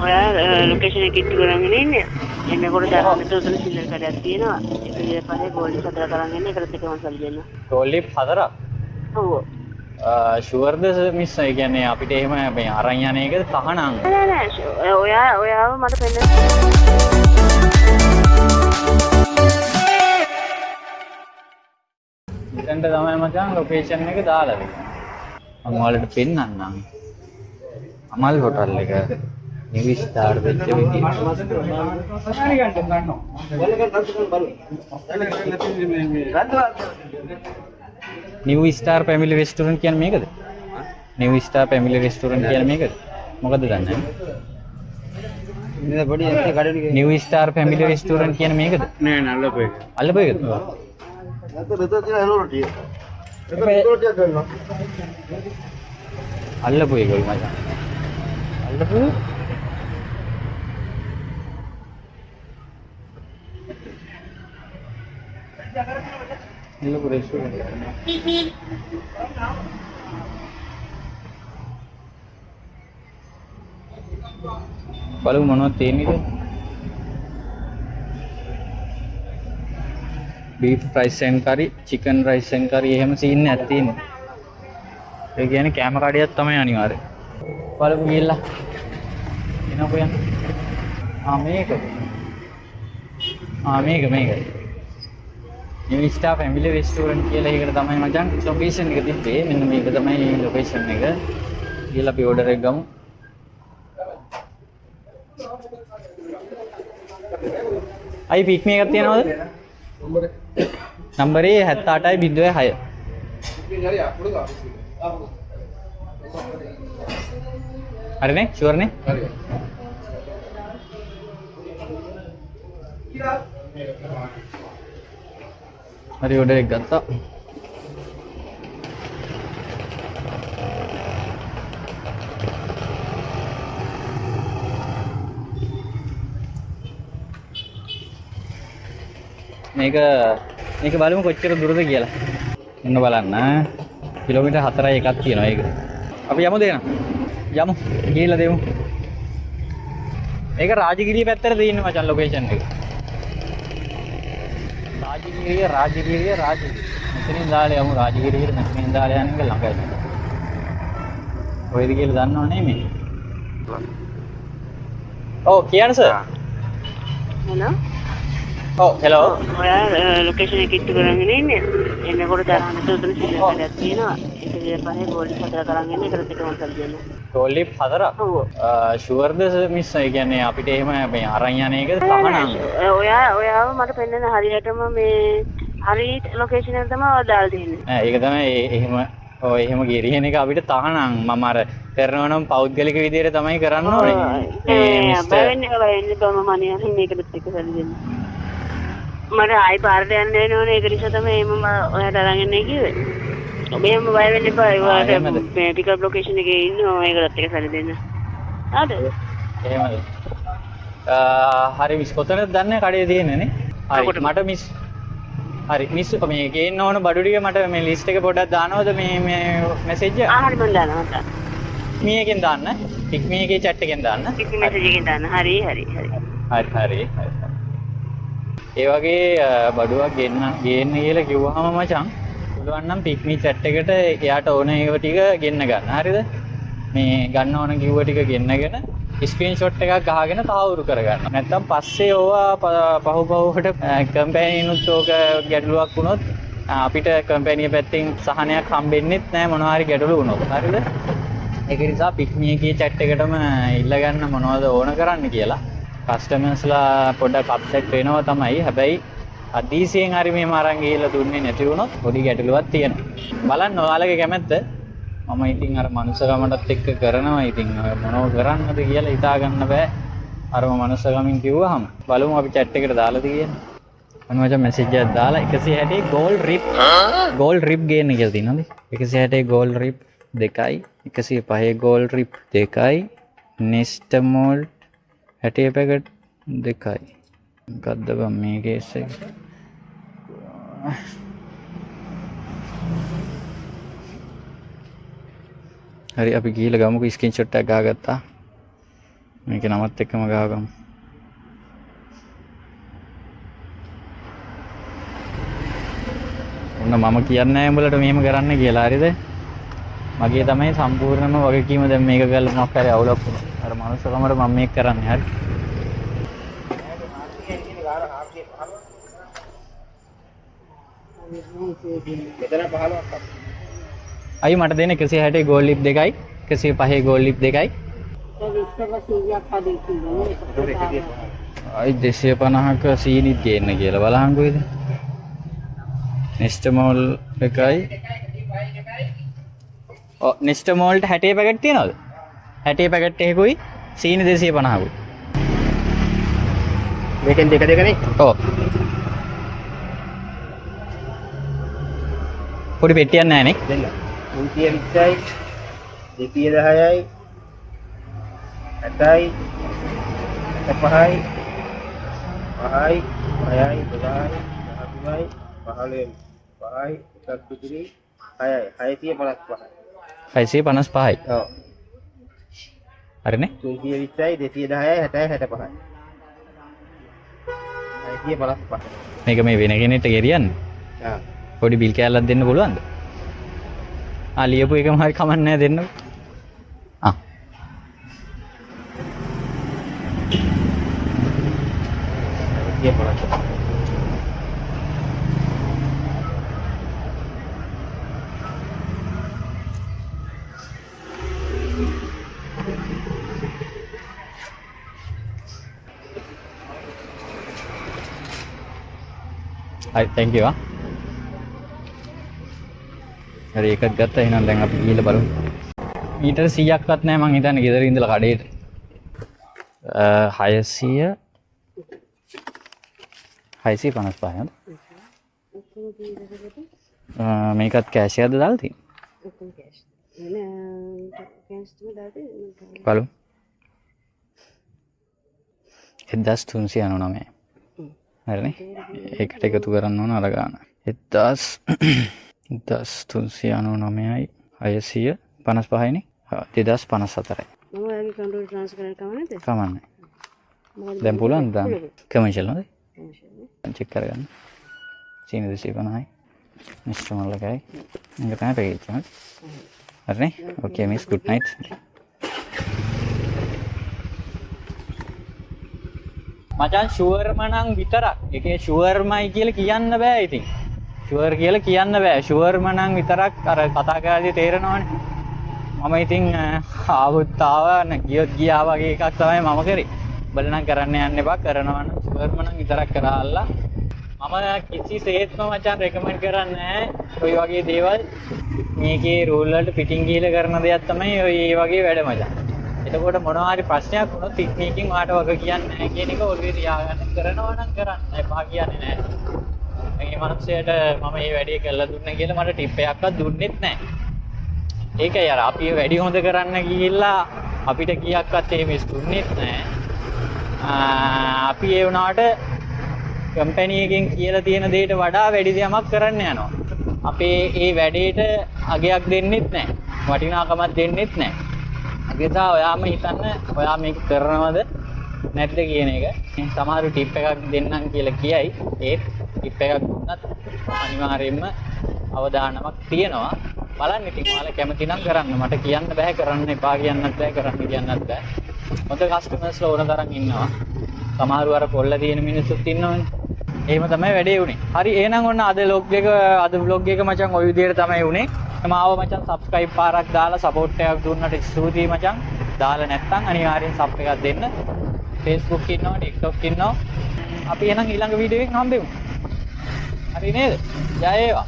ඔයා ලොකේෂන් එක ඉට්ටු කරගෙන ඉන්නේ. එන්නකොට තරහට උතන සිල්ලර් කඩයක් තියෙනවා. ඒක ඊට පස්සේ ගෝල්ඩ් 4 කරන් එන්න ඒකට දෙකම සල්ලි දෙන්න. ගෝල්ඩ් 4ක්? ඔව්. ෂුවර්ද මිස්? ඒ කියන්නේ අපිට එහෙම මේ අරන් යන එකද තහනම්? නෑ ඔයාව මට පෙන්නන්න. ඉතින්ද තමයි මචං ලොකේෂන් එක දාලා දෙන්නේ. මම ඔයාලට පෙන්නන්නම්. අමල් හොටල් එක නිවි ස්ටාර් වෙච්ච විදිහ. නිවි ස්ටාර් ෆැමිලි රෙස්ටොරන්ට් කියන්නේ මේකද? නිවි ස්ටාර් ෆැමිලි රෙස්ටොරන්ට් කියන්නේ මේකද? මොකද දන්නේ? ඉතින් පොඩි ඇත්තේ කඩේ නිවි ස්ටාර් ෆැමිලි රෙස්ටොරන්ට් කියන්නේ මේකද? නෑ නෑ අල්ලපු එක. අල්ලපු එකද? නැත්නම් මෙතන තියෙන එලෝටිය. මෙතන එලෝටියක් ගන්නවා. අල්ලපු එකයි මචං. අල්ලපු රෙස්ටොරන්ට්. බලමු මොනවද තියෙන්නේ. beef rice and curry, chicken rice and curry එහෙම සීන් එකක් තියෙනවා. ඒ කියන්නේ කැම කඩියක් තමයි අනිවාර්යයෙන්. බලමු ගිහලා. එනවා යන්න. මේක. මේක. නිවි ස්ටාර් ෆැමිලි රෙස්ටොරන්ට් කියලා එකට තමයි මචං ලොකේෂන් එක තිබ්බේ. මෙන්න මේක තමයි ලොකේෂන් එක. ගිහලා අපි ඕඩර් එක ගමු. අයි පික් මේ එකක් තියනවද? නම්බරේ 78.06. හරිනේ? ෂුවර් නේ? හරි ඕඩර් එක ගත්තා. මේක බලමු කොච්චර දුරද කියලා. ඔන්න බලන්න. කිලෝමීටර් 4යි එකක් තියෙනවා ඒක. අපි යමුද එහෙනම්? යමු. ගිහලා දෙමු. මේක රාජගිරිය පැත්තට තියෙන මචං ලොකේෂන් එක. රාජගිරිය. මෙතනින් දාලා යමු රාජගිරියට. මෙතනින් දාලා යන්න එක ළඟයි. කොහෙද කියලා දන්නව නේ මේ? ඔව් කියන්න සර්. හෙලෝ. ඔව් හෙලෝ. ඔයා ලොකේෂන් එක ඉට්ටු කරගෙන ඉන්නේ. එන්නකොට තරහට උතන සිල්ලර් කඩයක් තියෙනවා. ඒක ඊට පස්සේ ගෝල්ඩ් 4 කරන් එන්න ඒකට දෙකම සල්ලි දෙන්න. ගෝල්ඩ් 4ක්? ඔව්. ෂුවර්ද මිස්? ඒ කියන්නේ අපිට එහෙම මේ අරන් යන එකද තහනම්? ඔයාව මට පෙන්නන්න හරියටම මේ හරි ලොකේෂන් එක තමයි ඔයා දාලා දෙන්නේ. ඒක තමයි එහෙම ගෙරියන එක අපිට තහනම්. මම අර කරනවා නම් පෞද්ගලික විදියට තමයි කරන්න ඕනේ. වෙන්නේ බම මනියන් මේකට එක්ක සල්ලි දෙන්න. මට ආයි පාරට යන්න වෙනවනේ ඒක නිසා තමයි මම ඔයාට අරන් එන්නේ කිව්වේ. ඔබ එහෙම බය වෙන්න එපා. ඔයාට මේ පිකප් ලොකේෂන් එකේ ඉන්නවා ඒකට එක්ක සල්ලි දෙන්න. හරිද? එහෙමද? හරි මිස් කොතනද දන්නේ කඩේ තියෙන්නේ නේ? හරි මට මිස් හරි මිස් මේ ගේන්න ඕන බඩු ටික මට මේ ලිස්ට් එක පොඩ්ඩක් දානවද මේ මැසේජ් එක? හරි මම දානවා. මේ එකෙන් දාන්න. පික් මේ එකේ chat එකෙන් දාන්න. පික් මැසේජ් එකෙන් දාන්න. හරි. ඒ වගේ බඩුවක් ගේන්න කියලා කිව්වහම මචං පුළුවන් නම් පික් මේ chat එකට එයාට ඕන ඒව ටික ගෙන්න ගන්න. හරිද? මේ ගන්න ඕන කිව්ව ටික ගෙන්නගෙන ස්ක්‍රීන්ෂොට් එකක් ගහගෙන තහවුරු කරගන්න. නැත්නම් පස්සේ ඕවා පහුවට කම්පැනිනුත් ඕක ගැටලුවක් වුණොත් අපිට කම්පැනි පැත්තෙන් සහනයක් හම්බෙන්නෙත් නැහැ මොනවා හරි ගැටලු වුණොත්. හරිද? ඒක නිසා පික් මේ එකේ chat එකටම ඉල්ල ගන්න මොනවද ඕන කරන්න කියලා. කස්ටමර්ස්ලා පොඩ්ඩක් අප්සෙට් වෙනවා තමයි. හැබැයි අදීසියෙන් හරි මේම අරන් ගිහිල්ලා දුන්නේ නැති වුණොත් පොඩි ගැටලුවක් තියෙනවා. බලන්න ඔයාලගේ කැමැත්ත. මම ඉතින් අර මනුස්සකමටත් එක්ක කරනවා. ඉතින් මොනව කරන්නද කියලා හිතා ගන්න බෑ. අරම මනුස්සකමින් කිව්වහම බලමු අපි chat එකට දාලාද කියන්නේ. මම මචං මැසේජ් එකක් දාලා 160 ගෝල්ඩ් රිප් ගේන්න කියලා තියෙනවද? 160 ගෝල්ඩ් රිප් 2යි 105 ගෝල්ඩ් රිප් 2යි නෙස්ටමෝල් 60 පැකට් 2යි. මොකද්ද බං මේ කේස් එක? හරි අපි ගිහලා ගමුකෝ ස්ක්‍රීන්ෂොට් එකක් ගහගත්තා. මේක නමත් එක්කම ගහගමු. ඔන්න මම කියන්නේ නැහැ උඹලට මෙහෙම කරන්න කියලා. හරිද? මගේ තමයි සම්පූර්ණම වගකීම දැන් මේක ගාලා මොකක් හරි අවුලක් වුණා. අර මනුස්සකමට මම මේක කරන්නේ. හරි. අයි මට දෙන්න 160 ගෝල් ලිප් දෙකයි 105 ගෝල් ලිප් දෙකයි අයි 250ක සීනිත් ගේන්න කියලා බලහන්කෝ ඉතින් නෙස්ටමෝල් එකයි ඔව් නෙස්ටමෝල්ට 60 පැකට් තියනවද 60 පැකට් එකකුයි සීනි 250කුයි මේකෙන් දෙක දෙකනේ ඔව් පොඩි පෙට්ටියක් නැහැ නේ දෙන්න 320යි 210යි 8යි 5යි 5යි 6යි 12යි 13යි 15යි 5යි 1 2 6යි 655යි ඔව් හරිනේ 320යි 210යි 8යි 65යි 655 මේක මේ වෙන කෙනෙක්ට ගෙරියන්නේ පොඩි බිල් කෑල්ලක් දෙන්න පුළුවන්ද? ලියපු එකම හරි කමක් නැහැ දෙන්නකො. Hi, thank you. හරි එකක් ගත්තා එහෙනම් දැන් අපි ගිහලා බලමු. මීටර 100ක්වත් නැහැ මං හිතන්නේ ගෙදර ඉඳලා කඩේට. 600 655 නේද? මේකත් කෑෂ් එකක්ද දාලා තියෙන්නේ? ඔක්කොම කෑෂ්. කෑෂ් තුන දාලා තියෙන්නේ. බලමු. 1399. හරිනේ. ඒකට එකතු කරන්න ඕන අර ගන්න. 1399යි 655යි නේ 2054යි මම ඔයාගේ කන්ට්‍රෝල් ට්‍රාන්ස්ෆර් කරන්න කවන්නද කමන්නේ දැන් පුළුවන් දාන්න කමර්ෂල් නේද කමර්ෂල් චෙක් කරගන්න සීනි 250යි ඉන්ස්ට්‍රමල් එකයි මේක තමයි පැකේජ් එක හරිනේ ඕකේ මිස් ගුඩ් නයිට් මචං ෂුවර්ම නම් විතරක් ඒකේ ෂුවර්මයි කියලා කියන්න බෑ ඉතින් ෂුවර් කියලා කියන්න බෑ ෂුවර්ම නම් විතරක් අර කතා කරද්දී තේරෙනවනේ මම ඉතින් ආවොත් ආවා ගියොත් ගියා වගේ එකක් තමයි මම කරේ බලනම් කරන්න යන්න එපා කරනවා නම් ෂුවර්ම නම් විතරක් කරාලා මම කිසිසේත්ම මචං රෙකමන්ඩ් කරන්නේ නැහැ ඔය වගේ දේවල් මේකේ රූල් වලට ෆිටින් ගිහලා කරන දෙයක් තමයි ඔය වගේ වැඩ මචං එතකොට මොනවා හරි ප්‍රශ්නයක් වුණොත් ටෙක්නිකින් වාට වග කියන්නේ නැහැ කියන එක ඔළුවේ තියාගන්න කරනවා නම් කරන්න එපා කියන්නේ නැහැ මේ මනුස්සයට මම මේ වැඩේ කරලා දුන්නා කියලා මට ටිප් එකක්වත් දුන්නෙත් නැහැ. ඒකයි අර අපි වැඩි හොඳ කරන්න ගිහිල්ලා අපිට කීයක්වත් එහෙම දුන්නෙත් නැහැ. අපි ඒ වුණාට කම්පැනි එකෙන් කියලා තියෙන දෙයට වඩා වැඩි දෙයක් කරන්න යනවා. අපේ ඒ වැඩේට අගයක් දෙන්නෙත් නැහැ. වටිනාකමක් දෙන්නෙත් නැහැ. අගේදා ඔයාම හිතන්න ඔයා මේක කරනවද නැද්ද කියන එක. සමහර ටිප් එකක් දෙන්නම් කියලා කියයි. ඒත් ටිප් එකක් දුන්නත් අනිවාර්යයෙන්ම අවදානමක් තියෙනවා. බලන්න ඉතින් ඔයාලා කැමති නම් කරන්න. මට කියන්න බෑ කරන්න එපා කියන්නත් බෑ කරන්න කියන්නත් බෑ. හොඳ කස්ටමර්ස්ලා ඕන තරම් ඉන්නවා. සමහරව අර කොල්ල තියෙන මිනිස්සුත් ඉන්නවනේ. එහෙම තමයි වැඩේ උනේ. හරි එහෙනම් ඔන්න අද vlog එක මචං ওই විදිහට තමයි උනේ. මාව මචං subscribe පාරක් දාලා support එකක් දුන්නට ස්තුතියි මචං. දාලා නැත්නම් අනිවාර්යෙන් sub එකක් දෙන්න. Facebook ඉන්නවා, TikTok ඉන්නවා. අපි එහෙනම් ඊළඟ වීඩියෝ එකෙන් හම්බෙමු. හරි නේද? ජය වේවා.